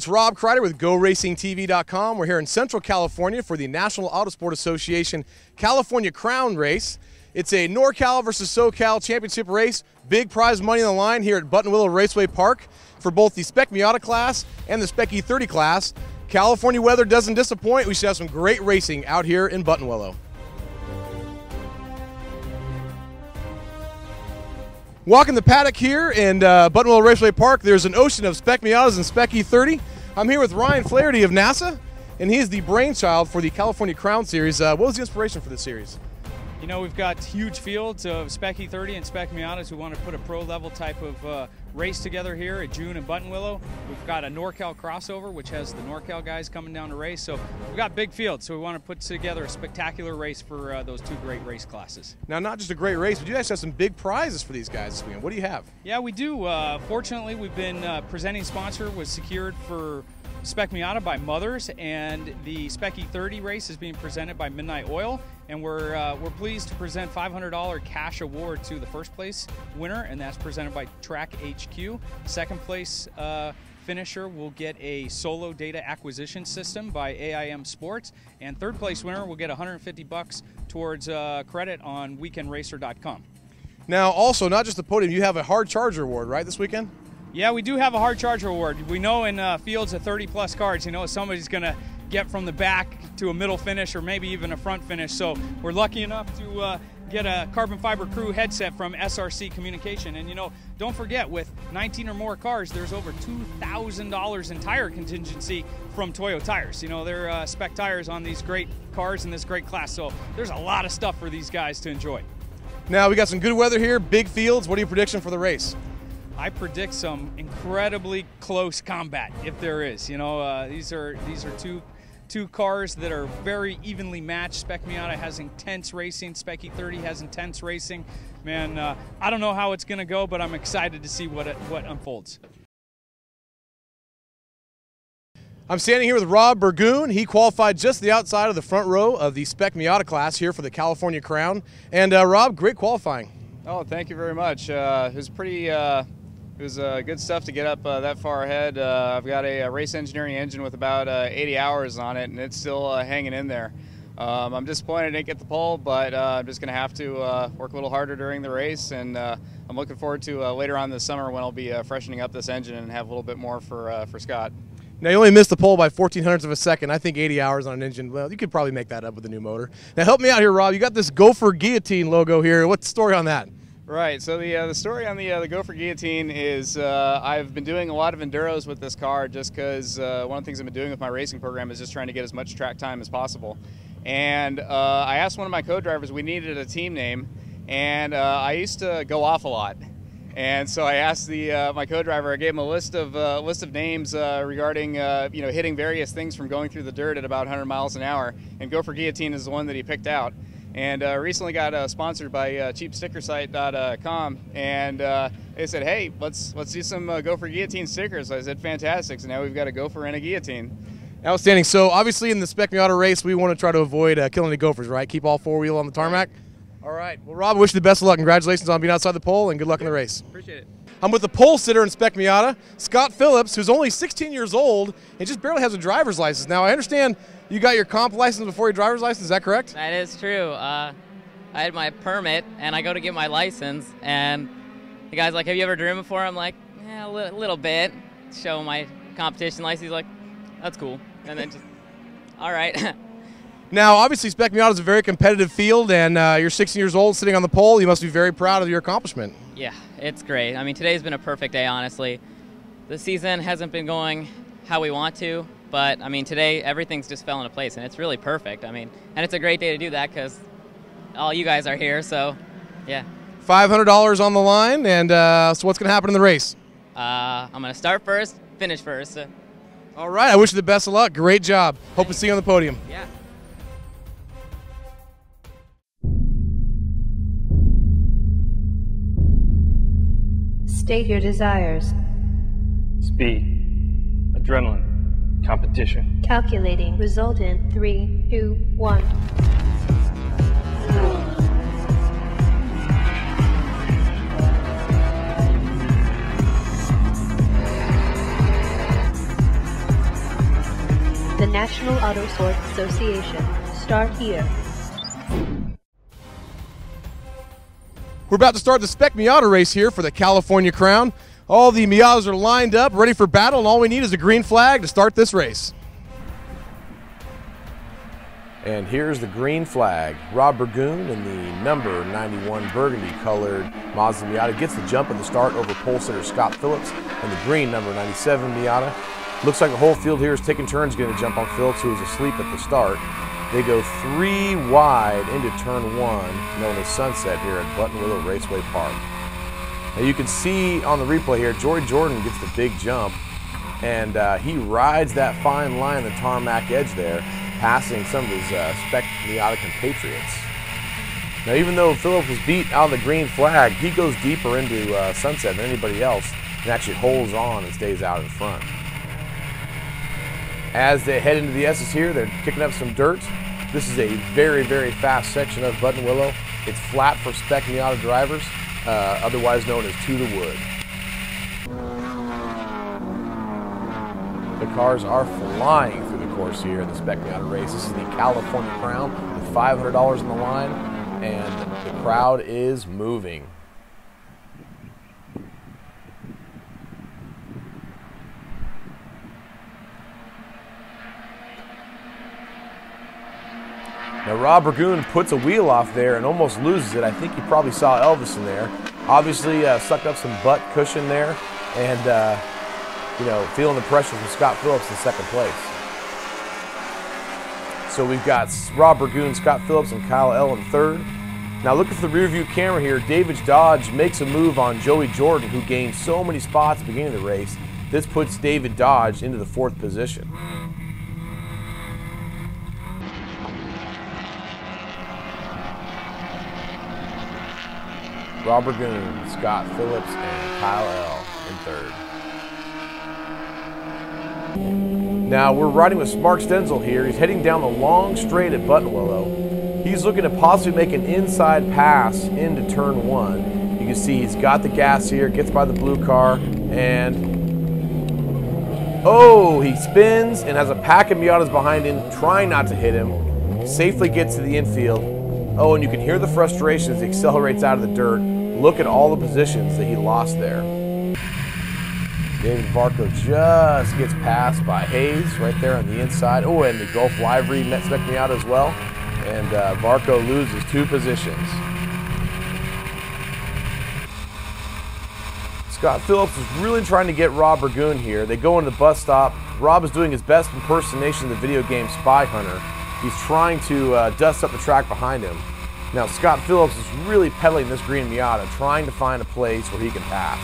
it's Rob Kreider with GoRacingTV.com. We're here in Central California for the National Autosport Association California Crown Race. It's a NorCal versus SoCal championship race. Big prize money on the line here at Willow Raceway Park for both the Spec Miata class and the Spec E30 class. California weather doesn't disappoint. We should have some great racing out here in Willow. Walking the paddock here in Willow Raceway Park, there's an ocean of Spec Miatas and Spec E30. I'm here with Ryan Flaherty of NASA, and he is the brainchild for the California Crown Series. What was the inspiration for this series? You know, we've got huge fields of Spec E30 and Spec Miatas who want to put a pro-level type of race together here at June in Willow. We've got a NorCal crossover, which has the NorCal guys coming down to race. So we've got big fields, so we want to put together a spectacular race for those two great race classes. Now, not just a great race, but you guys have some big prizes for these guys this weekend. What do you have? Yeah, we do. Fortunately, we've been presenting sponsor was secured for Spec Miata by Mothers, and the Spec E30 race is being presented by Midnight Oil, and we're pleased to present $500 cash award to the first place winner, and that's presented by Track HQ. Second place finisher will get a solo data acquisition system by AIM Sports, and third place winner will get $150 towards credit on weekendracer.com. Now, also, not just the podium, you have a hard charger award, right, this weekend? Yeah, we do have a hard charger award. We know in fields of 30-plus cars, you know, somebody's going to get from the back to a middle finish or maybe even a front finish. So we're lucky enough to get a carbon fiber crew headset from SRC Communication. And, you know, don't forget, with 19 or more cars, there's over $2,000 in tire contingency from Toyo Tires. You know, they're spec tires on these great cars in this great class. So there's a lot of stuff for these guys to enjoy. Now, we got some good weather here, big fields. What are your predictions for the race? I predict some incredibly close combat, if there is. You know, these are two cars that are very evenly matched. Spec Miata has intense racing. Spec E30 has intense racing. Man, I don't know how it's going to go, but I'm excited to see what unfolds. I'm standing here with Rob Burgoon. He qualified just the outside of the front row of the Spec Miata class here for the California Crown. And Rob, great qualifying. Oh, thank you very much. It was pretty. It was good stuff to get up that far ahead. I've got a race engineering engine with about 80 hours on it, and it's still hanging in there. I'm disappointed I didn't get the pole, but I'm just going to have to work a little harder during the race, and I'm looking forward to later on this summer when I'll be freshening up this engine and have a little bit more for Scott. Now, you only missed the pole by 0.14 of a second. I think 80 hours on an engine, well, you could probably make that up with a new motor. Now, help me out here, Rob. You got this Gopher Guillotine logo here. What's the story on that? Right, so the story on the Gopher Guillotine is I've been doing a lot of enduros with this car just because one of the things I've been doing with my racing program is just trying to get as much track time as possible. And I asked one of my co-drivers, we needed a team name, and I used to go off a lot. And so I asked my co-driver, I gave him a list of names regarding you know, hitting various things from going through the dirt at about 100 miles an hour, and Gopher Guillotine is the one that he picked out. And recently got sponsored by cheapstickersite.com, and they said, hey, let's do some Gopher Guillotine stickers. I said, fantastic. So now we've got a Gopher and a guillotine. Outstanding. So obviously in the Spec Miata race, we want to try to avoid killing the Gophers, right? Keep all four-wheel on the tarmac. All right. Well, Rob, I wish you the best of luck. Congratulations on being outside the pole, and good luck in the race. Appreciate it. I'm with the pole sitter in Spec Miata, Scott Phillips, who's only 16 years old and just barely has a driver's license. Now, I understand you got your comp license before your driver's license. Is that correct? That is true. I had my permit, and I go to get my license, and the guy's like, have you ever driven before? I'm like, yeah, a little bit. Show him my competition license. He's like, that's cool. And then just, all right. Now, obviously, Spec Miata is a very competitive field, and you're 16 years old sitting on the pole. You must be very proud of your accomplishment. Yeah, it's great. I mean, today's been a perfect day, honestly. The season hasn't been going how we want to, but, I mean, today everything's just fell into place, and it's really perfect. I mean, and it's a great day to do that because all you guys are here, so, yeah. $500 on the line, and so what's going to happen in the race? I'm going to start first, finish first. All right, I wish you the best of luck. Great job. Hope to see you on the podium. Yeah. State your desires. Speed, adrenaline, competition. Calculating. Result in 3, 2, 1. the National Autosport Association. Start here. We're about to start the Spec Miata race here for the California Crown. All the Miatas are lined up, ready for battle, and all we need is a green flag to start this race. And here's the green flag. Rob Burgoon in the number 91 burgundy-colored Mazda Miata gets the jump at the start over pole sitter Scott Phillips and the green number 97 Miata. Looks like the whole field here is taking turns getting a jump on Phillips, who was asleep at the start. They go 3 wide into turn 1, known as Sunset, here at Button Willow Raceway Park. Now you can see on the replay here, Joy Jordan gets the big jump, and he rides that fine line, the tarmac edge there, passing some of his Spec Miata compatriots. Now, even though Phillips was beat out of the green flag, he goes deeper into Sunset than anybody else and actually holds on and stays out in front. As they head into the S's here, they're kicking up some dirt. This is a very, very fast section of Button Willow. It's flat for Spec Miata drivers, otherwise known as to the wood. The cars are flying through the course here in the Spec Miata race. This is the California Crown with $500 on the line, and the crowd is moving. Now Rob Burgoon puts a wheel off there and almost loses it. I think you probably saw Elvis in there. Obviously sucked up some butt cushion there, and you know, feeling the pressure from Scott Phillips in second place. So we've got Rob Burgoon, Scott Phillips, and Kyle L in third. Now looking for the rear view camera here, David Dodge makes a move on Joey Jordan, who gained so many spots at the beginning of the race. This puts David Dodge into the 4th position. Rob Burgoon, Scott Phillips, and Kyle L in third. Now we're riding with Mark Stenzel here. He's heading down the long straight at Button Willow. He's looking to possibly make an inside pass into turn 1. You can see he's got the gas here, gets by the blue car, and oh, he spins and has a pack of Miatas behind him, trying not to hit him. Safely gets to the infield. Oh, and you can hear the frustration as he accelerates out of the dirt. Look at all the positions that he lost there. David Varco just gets passed by Hayes right there on the inside. Oh, and the Gulf Livery met Spec Miata as well. And Varco loses 2 positions. Scott Phillips is really trying to get Rob Burgoon here. They go into the bus stop. Rob is doing his best impersonation of the video game Spy Hunter. He's trying to dust up the track behind him. Now Scott Phillips is really pedaling this green Miata, trying to find a place where he can pass.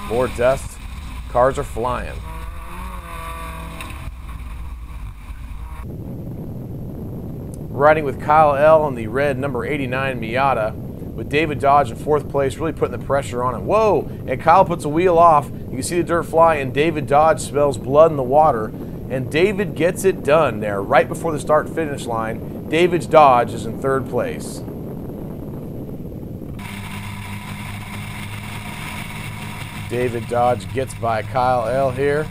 More dust. Cars are flying. Riding with Kyle L in the red number 89 Miata, with David Dodge in 4th place, really putting the pressure on him. Whoa! And Kyle puts a wheel off. You can see the dirt fly, and David Dodge smells blood in the water. And David gets it done there right before the start-finish line. David Dodge is in 3rd place. David Dodge gets by Kyle L here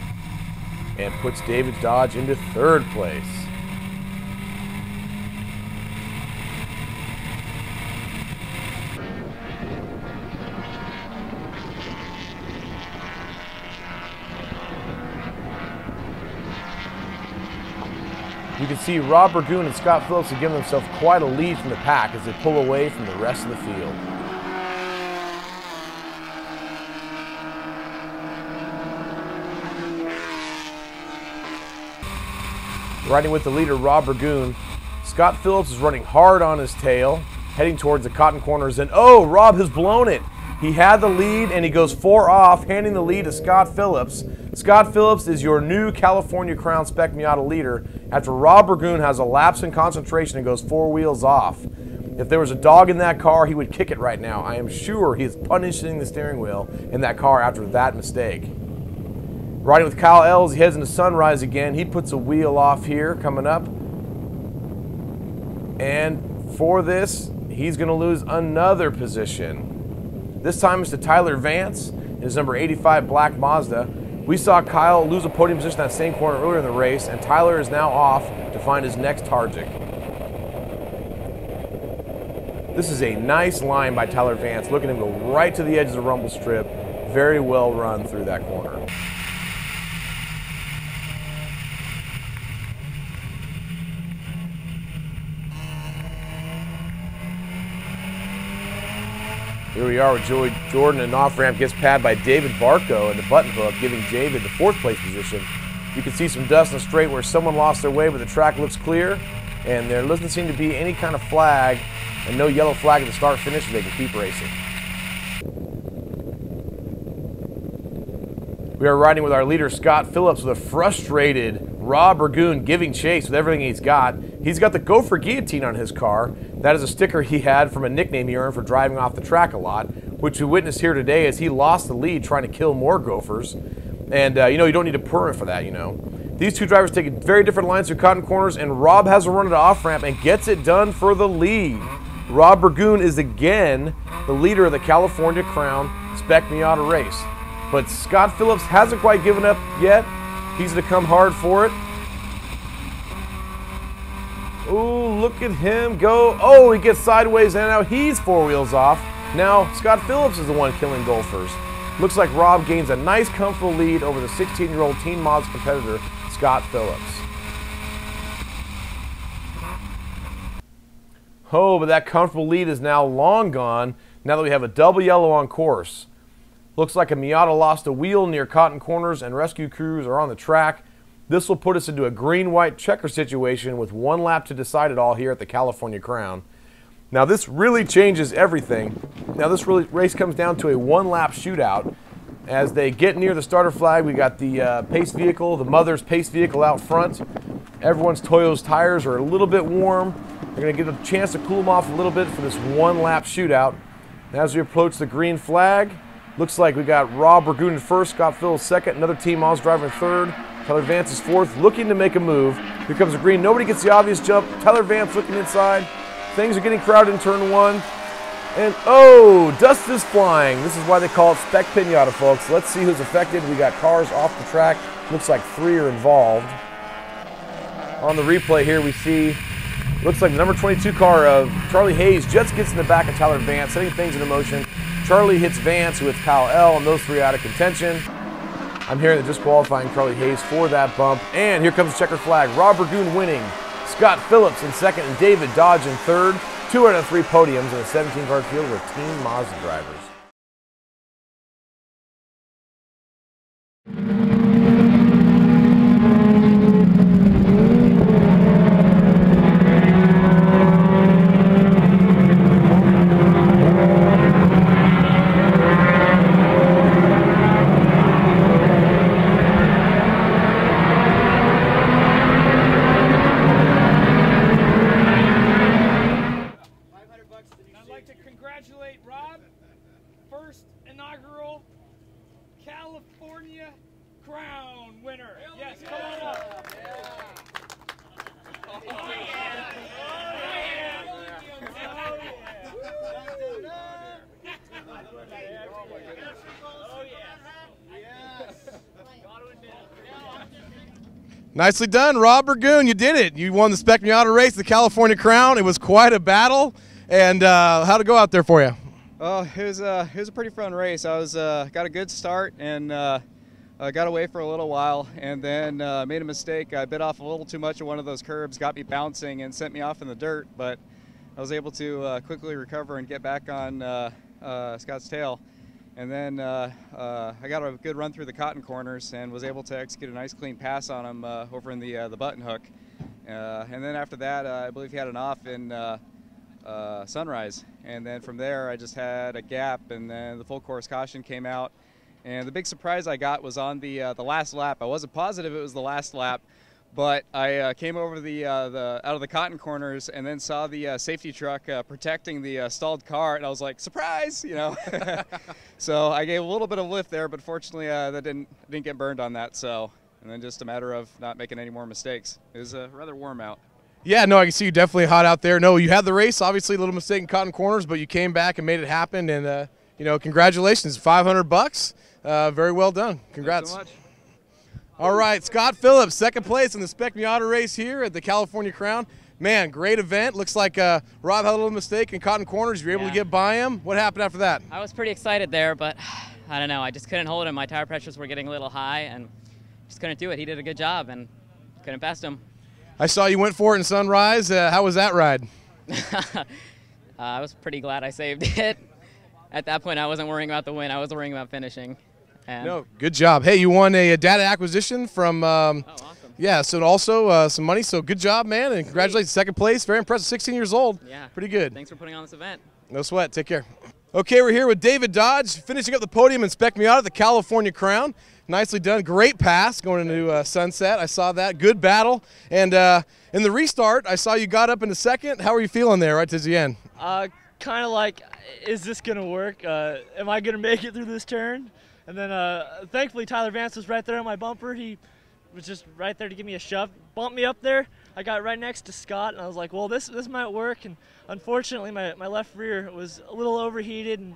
and puts David Dodge into 3rd place. You can see Rob Burgoon and Scott Phillips have given themselves quite a lead from the pack as they pull away from the rest of the field. Riding with the leader, Rob Burgoon. Scott Phillips is running hard on his tail, heading towards the cotton corners, and oh, Rob has blown it. He had the lead, and he goes 4 off, handing the lead to Scott Phillips. Scott Phillips is your new California Crown Spec Miata leader after Rob Burgoon has a lapse in concentration and goes 4 wheels off. If there was a dog in that car, he would kick it right now. I am sure he is punishing the steering wheel in that car after that mistake. Riding with Kyle L as he heads into Sunrise again. He puts a wheel off here coming up. And for this, he's going to lose another position. This time it's to Tyler Vance. in his number 85 black Mazda. We saw Kyle lose a podium position that same corner earlier in the race, and Tyler is now off to find his next target. This is a nice line by Tyler Vance. Look at him go right to the edge of the rumble strip. Very well run through that corner. Here we are with Joey Jordan, and off-ramp gets pad by David Barco in the button hook, giving David the 4th place position. You can see some dust in the straight where someone lost their way, but the track looks clear, and there doesn't seem to be any kind of flag, and no yellow flag at the start-finish, so they can keep racing. We are riding with our leader, Scott Phillips, with a frustrated Rob Ragoon giving chase with everything he's got. He's got the Gopher Guillotine on his car. That is a sticker he had from a nickname he earned for driving off the track a lot, which we witnessed here today as he lost the lead trying to kill more Gophers. And, you know, you don't need a permit for that, you know. These two drivers take very different lines through cotton corners, and Rob has a run at the off-ramp and gets it done for the lead. Rob Ragoon is again the leader of the California Crown Spec Miata race. But Scott Phillips hasn't quite given up yet. He's going to come hard for it. Ooh, look at him go. Oh, he gets sideways, and now he's 4 wheels off. Now Scott Phillips is the one killing Gophers. Looks like Rob gains a nice, comfortable lead over the 16-year-old Teen Mods competitor, Scott Phillips. Oh, but that comfortable lead is now long gone now that we have a double yellow on course. Looks like a Miata lost a wheel near cotton corners and rescue crews are on the track. This will put us into a green-white checker situation with 1 lap to decide it all here at the California Crown. Now this really changes everything. Now this race comes down to a 1-lap shootout. As they get near the starter flag, we got the pace vehicle, the mother's pace vehicle out front. Everyone's Toyo's tires are a little bit warm. They're going to get a chance to cool them off a little bit for this 1-lap shootout. And as we approach the green flag, looks like we got Rob Ragoon in first, Scott Phillips second, another Team Mods driver in third. Tyler Vance is fourth, looking to make a move. Here comes the green. Nobody gets the obvious jump. Tyler Vance looking inside. Things are getting crowded in turn 1. And oh, dust is flying. This is why they call it Spec Miata, folks. Let's see who's affected. We got cars off the track. Looks like 3 are involved. On the replay here, we see, looks like the number 22 car of Charlie Hayes just gets in the back of Tyler Vance, setting things into motion. Charlie hits Vance, who hits Kyle L., and those 3 out of contention. I'm hearing they're disqualifying Charlie Hayes for that bump. And here comes the checkered flag. Rob Ragoon winning. Scott Phillips in second and David Dodge in third. 2 out of 3 podiums in a 17-car field with Team Mazda drivers. Congratulate Rob, first inaugural California Crown winner. Yes, come on up. Oh, yeah. Nicely done, Rob Ragoon. You did it. You won the Spec Miata race, the California Crown. It was quite a battle. And how'd it go out there for you? Oh, it was a pretty fun race. I was got a good start and got away for a little while, and then made a mistake. I bit off a little too much of one of those curbs, got me bouncing, and sent me off in the dirt. But I was able to quickly recover and get back on Scott's tail. And then I got a good run through the cotton corners and was able to execute a nice clean pass on him over in the button hook. And then after that, I believe he had an off in Sunrise, and then from there I just had a gap, and then the full course caution came out, and the big surprise I got was on the last lap. I wasn't positive it was the last lap, but I came over out of the cotton corners and then saw the safety truck protecting the stalled car, and I was like, surprise, you know. So I gave a little bit of lift there, but fortunately that didn't get burned on that. So, and then just a matter of not making any more mistakes. It was rather warm out. Yeah, no, I can see you definitely hot out there. No, you had the race, obviously a little mistake in cotton corners, but you came back and made it happen. And, you know, congratulations, $500. Very well done. Congrats. Thanks so much. All right, Scott Phillips, second place in the Spec Miata race here at the California Crown. Man, great event. Looks like Rob had a little mistake in caught in corners. You were able to get by him. What happened after that? I was pretty excited there, but I don't know. I just couldn't hold him. My tire pressures were getting a little high, and just couldn't do it. He did a good job, and couldn't pass him. I saw you went for it in Sunrise. How was that ride? I was pretty glad I saved it. At that point, I wasn't worrying about the win. I was worrying about finishing. And no, good job. Hey, you won a data acquisition from oh, awesome. yeah, so also some money, so good job, man, and congratulations, second place. Very impressive, 16 years old. Yeah. Pretty good. Thanks for putting on this event. No sweat, take care. Okay, we're here with David Dodge, finishing up the podium in Spec Miata, the California Crown. Nicely done, great pass going into Sunset. I saw that, good battle. And in the restart, I saw you got up into second. How are you feeling there right to the end? Kind of like, is this going to work? Am I going to make it through this turn? And then thankfully Tyler Vance was right there on my bumper. He was just right there to give me a shove, bumped me up there. I got right next to Scott, and I was like, well, this might work. And unfortunately, my left rear was a little overheated and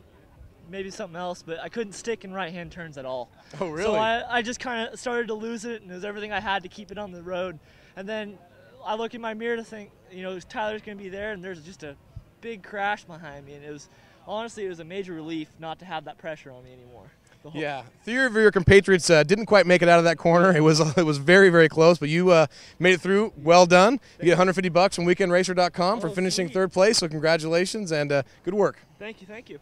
maybe something else, but I couldn't stick in right-hand turns at all. Oh, really? So I just kind of started to lose it, and it was everything I had to keep it on the road. And then I look in my mirror to think, you know, Tyler's going to be there, and there's just a big crash behind me. And it was, honestly, it was a major relief not to have that pressure on me anymore. Yeah, three of your compatriots didn't quite make it out of that corner. It was very, very close, but you made it through. Well done. You get $150 from weekendracer.com for finishing third place, so congratulations and good work. Thank you, thank you.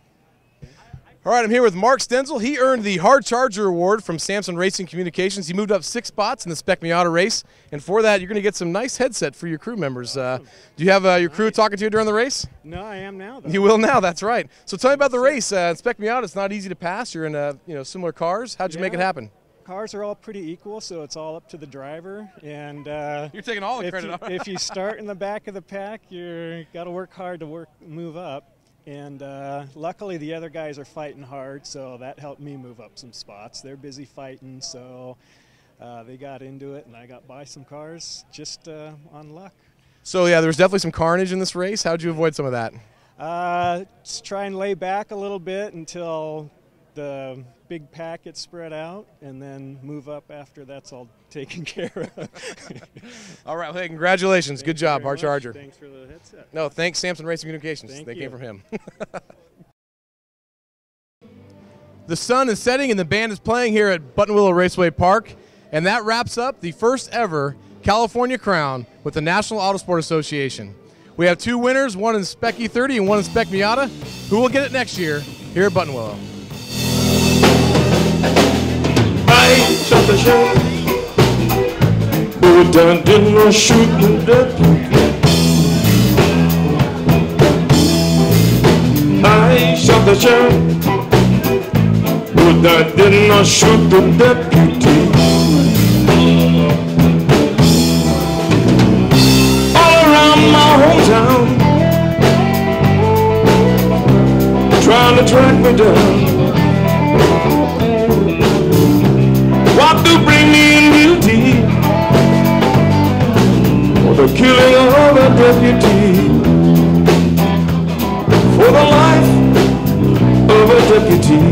All right, I'm here with Mark Stenzel. He earned the Hard Charger Award from Samson Racing Communications. He moved up 6 spots in the Spec Miata race, and for that, you're going to get some nice headset for your crew members. Do you have your crew talking to you during the race? No, I am now, though. You will now, that's right. So tell me about the race. Spec Miata, it's not easy to pass. You're in similar cars. How'd you make it happen? Cars are all pretty equal, so it's all up to the driver. And you're taking all the credit. If you start in the back of the pack, you got to work hard to move up. And luckily the other guys are fighting hard, so that helped me move up some spots. They're busy fighting, so they got into it, and I got by some cars just on luck. So yeah, there was definitely some carnage in this race. How'd you avoid some of that? Just try and lay back a little bit until the big pack gets spread out, and then move up after that's all taken care of. All right, well, hey, congratulations. Good job, Hard Charger. Thanks for the headset. No, thanks Samson Racing Communications. Thank they you. came from him. The sun is setting and the band is playing here at Willow Raceway Park, and that wraps up the first ever California Crown with the National Autosport Association. We have 2 winners, one in Spec E30 and one in Spec Miata. Who will get it next year here at Willow? I shot the shot, who done did no shooting deputy. I shot the shot, who done did no shoot the deputy. All around my hometown, trying to track me down. What to bring me in guilty for the killing of a deputy, for the life of a deputy.